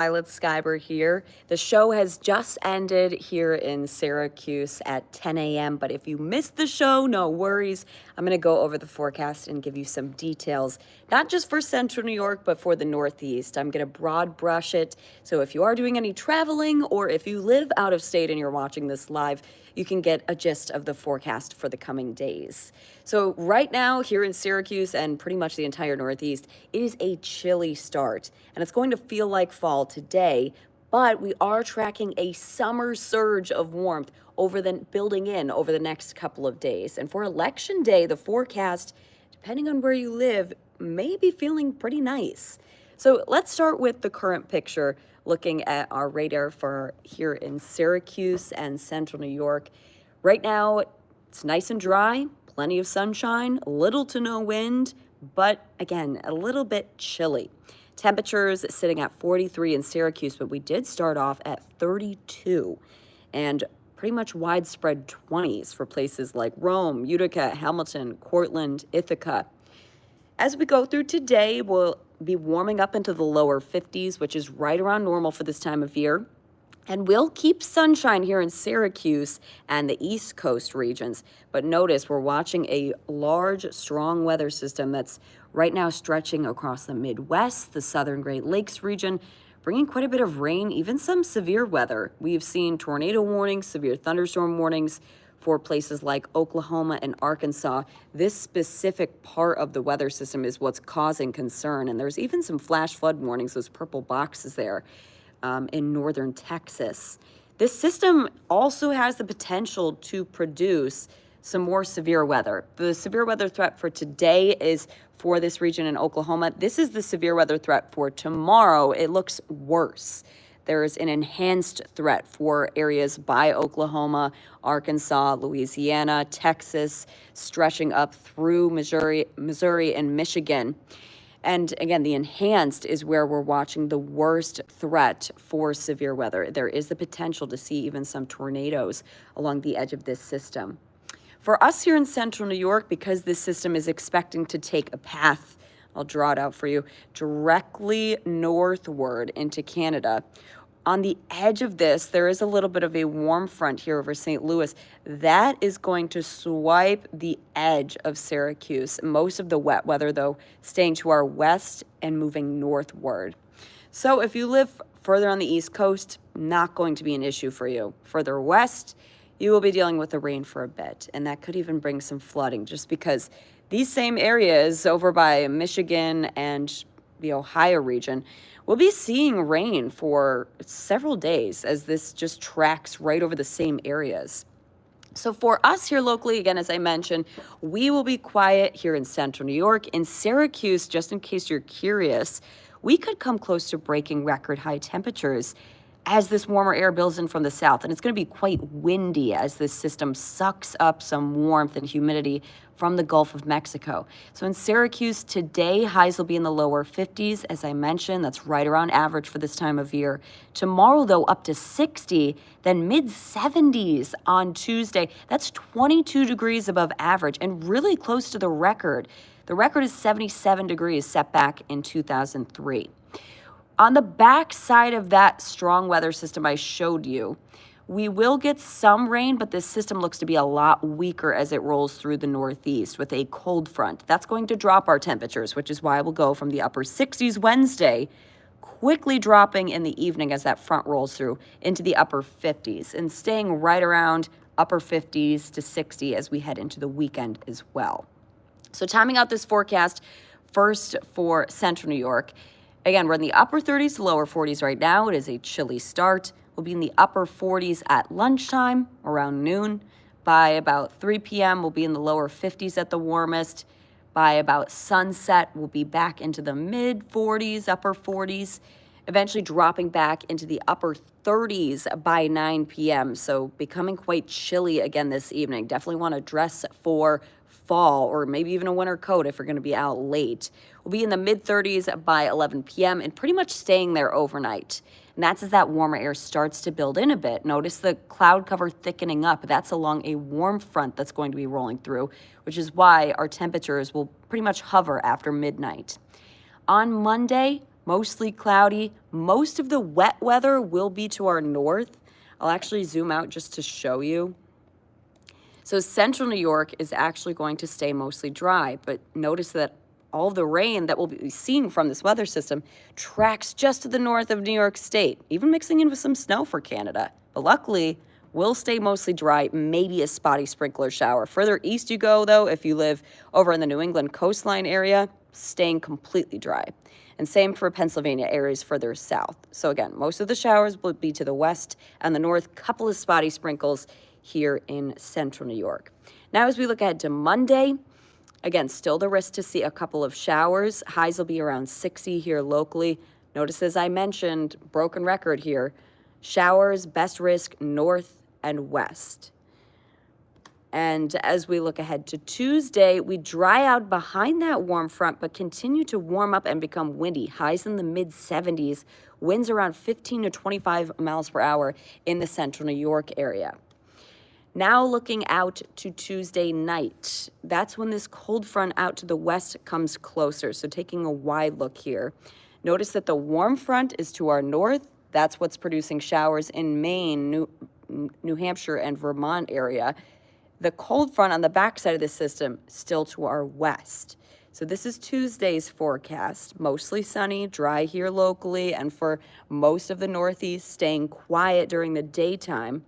Violet Scibior here. The show has just ended here in Syracuse at 10 a.m. But if you missed the show, no worries. I'm going to go over the forecast and give you some details, not just for Central New York, but for the Northeast. I'm going to broad brush it. So if you are doing any traveling or if you live out of state and you're watching this live, you can get a gist of the forecast for the coming days. So right now here in Syracuse and pretty much the entire Northeast, it is a chilly start and it's going to feel like fall today, but we are tracking a summer surge of warmth building in over the next couple of days. And for election day, the forecast, depending on where you live, may be feeling pretty nice. So let's start with the current picture, looking at our radar for here in Syracuse and Central New York. Right now, it's nice and dry, plenty of sunshine, little to no wind, but again, a little bit chilly. Temperatures sitting at 43 in Syracuse, but we did start off at 32 and pretty much widespread 20s for places like Rome, Utica, Hamilton, Cortland, Ithaca. As we go through today, we'll be warming up into the lower 50s, which is right around normal for this time of year. And we'll keep sunshine here in Syracuse and the East Coast regions. But notice we're watching a large, strong weather system that's right now stretching across the Midwest, the Southern Great Lakes region, bringing quite a bit of rain, even some severe weather. We've seen tornado warnings, severe thunderstorm warnings for places like Oklahoma and Arkansas. This specific part of the weather system is what's causing concern. And there's even some flash flood warnings, those purple boxes there. In northern Texas. This system also has the potential to produce some more severe weather. The severe weather threat for today is for this region in Oklahoma. This is the severe weather threat for tomorrow. It looks worse. There is an enhanced threat for areas by Oklahoma, Arkansas, Louisiana, Texas, stretching up through Missouri, and Michigan. And again, the enhanced is where we're watching the worst threat for severe weather. There is the potential to see even some tornadoes along the edge of this system. For us here in Central New York, because this system is expecting to take a path, I'll draw it out for you, directly northward into Canada. On the edge of this, there is a little bit of a warm front here over St. Louis. That is going to swipe the edge of Syracuse. Most of the wet weather, though, staying to our west and moving northward. So if you live further on the East Coast, not going to be an issue for you. Further west, you will be dealing with the rain for a bit, and that could even bring some flooding just because these same areas over by Michigan and the Ohio region we'll be seeing rain for several days as this just tracks right over the same areas. So for us here locally, again, as I mentioned, we will be quiet here in Central New York. In Syracuse, just in case you're curious, we could come close to breaking record high temperatures as this warmer air builds in from the south. And it's going to be quite windy as this system sucks up some warmth and humidity from the Gulf of Mexico. So in Syracuse today, highs will be in the lower 50s. As I mentioned, that's right around average for this time of year. Tomorrow, though, up to 60, then mid 70s on Tuesday. That's 22 degrees above average and really close to the record. The record is 77 degrees set back in 2003. On the back side of that strong weather system I showed you, we will get some rain, but this system looks to be a lot weaker as it rolls through the Northeast with a cold front. That's going to drop our temperatures, which is why we'll go from the upper 60s Wednesday, quickly dropping in the evening as that front rolls through into the upper 50s and staying right around upper 50s to 60 as we head into the weekend as well. So timing out this forecast, first for Central New York. Again, we're in the upper 30s to lower 40s right now. It is a chilly start. We'll be in the upper 40s at lunchtime, around noon. By about 3 p.m., we'll be in the lower 50s at the warmest. By about sunset, we'll be back into the mid 40s, upper 40s, eventually dropping back into the upper 30s by 9 p.m. So becoming quite chilly again this evening. Definitely want to dress for fall or maybe even a winter coat if you're going to be out late. We'll be in the mid 30s by 11 p.m. and pretty much staying there overnight. And that's as that warmer air starts to build in a bit. Notice the cloud cover thickening up. That's along a warm front that's going to be rolling through, which is why our temperatures will pretty much hover after midnight. On Monday, mostly cloudy. Most of the wet weather will be to our north. I'll actually zoom out just to show you. So central New York is actually going to stay mostly dry, but notice that all of the rain that we'll be seeing from this weather system tracks just to the north of New York State, even mixing in with some snow for Canada. But luckily, we'll stay mostly dry, maybe a spotty sprinkler shower. Further east you go, though, if you live over in the New England coastline area, staying completely dry. And same for Pennsylvania areas further south. So again, most of the showers will be to the west and the north, couple of spotty sprinkles here in central New York. Now, as we look ahead to Monday, again, still the risk to see a couple of showers. Highs will be around 60 here locally. Notice, as I mentioned, broken record here. Showers, best risk north and west. And as we look ahead to Tuesday, we dry out behind that warm front, but continue to warm up and become windy. Highs in the mid 70s, winds around 15 to 25 miles per hour in the central New York area. Now looking out to Tuesday night, that's when this cold front out to the west comes closer. So taking a wide look here, notice that the warm front is to our north. That's what's producing showers in Maine, New Hampshire, and Vermont area. The cold front on the backside of the system still to our west. So this is Tuesday's forecast. Mostly sunny, dry here locally, and for most of the Northeast, staying quiet during the daytime.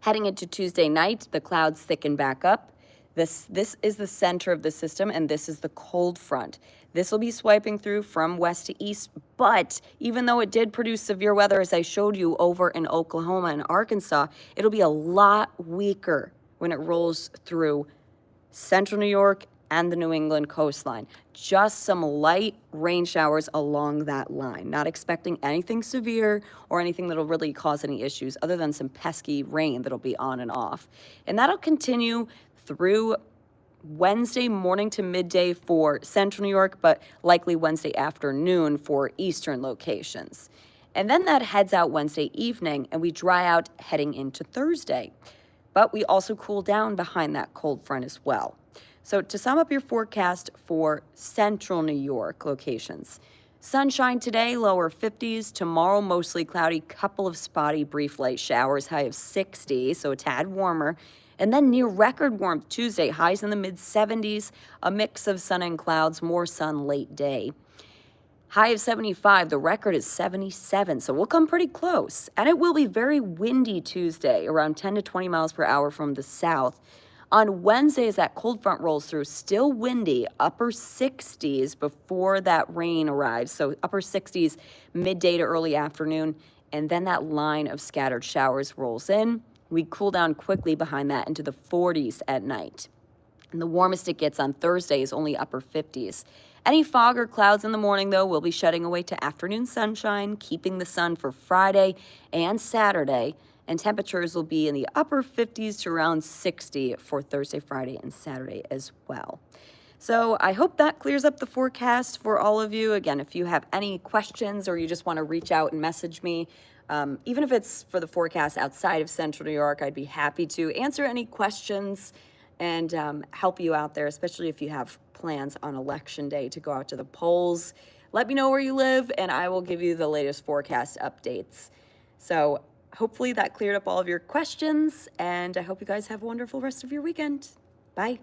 Heading into Tuesday night, the clouds thicken back up. This is the center of the system, and this is the cold front. This will be swiping through from west to east, but even though it did produce severe weather, as I showed you over in Oklahoma and Arkansas, it'll be a lot weaker when it rolls through central New York and the New England coastline. Just some light rain showers along that line. Not expecting anything severe or anything that'll really cause any issues other than some pesky rain that'll be on and off. And that'll continue through Wednesday morning to midday for central New York, but likely Wednesday afternoon for eastern locations. And then that heads out Wednesday evening, and we dry out heading into Thursday. But we also cool down behind that cold front as well. So to sum up your forecast for central New York locations, sunshine today, lower 50s. Tomorrow, mostly cloudy, couple of spotty brief light showers, high of 60, so a tad warmer. And then near record warmth Tuesday, highs in the mid 70s, a mix of sun and clouds, more sun late day. High of 75, the record is 77, so we'll come pretty close. And it will be very windy Tuesday, around 10 to 20 miles per hour from the south. On Wednesday, as that cold front rolls through, still windy, upper 60s before that rain arrives. So upper 60s midday to early afternoon, and then that line of scattered showers rolls in. We cool down quickly behind that into the 40s at night. And the warmest it gets on Thursday is only upper 50s. Any fog or clouds in the morning, though, will be shedding away to afternoon sunshine, keeping the sun for Friday and Saturday. And temperatures will be in the upper 50s to around 60 for Thursday, Friday, and Saturday as well. So I hope that clears up the forecast for all of you. Again, if you have any questions or you just want to reach out and message me, even if it's for the forecast outside of Central New York, I'd be happy to answer any questions and help you out there, especially if you have plans on election day to go out to the polls. Let me know where you live, and I will give you the latest forecast updates. So hopefully that cleared up all of your questions, and I hope you guys have a wonderful rest of your weekend. Bye.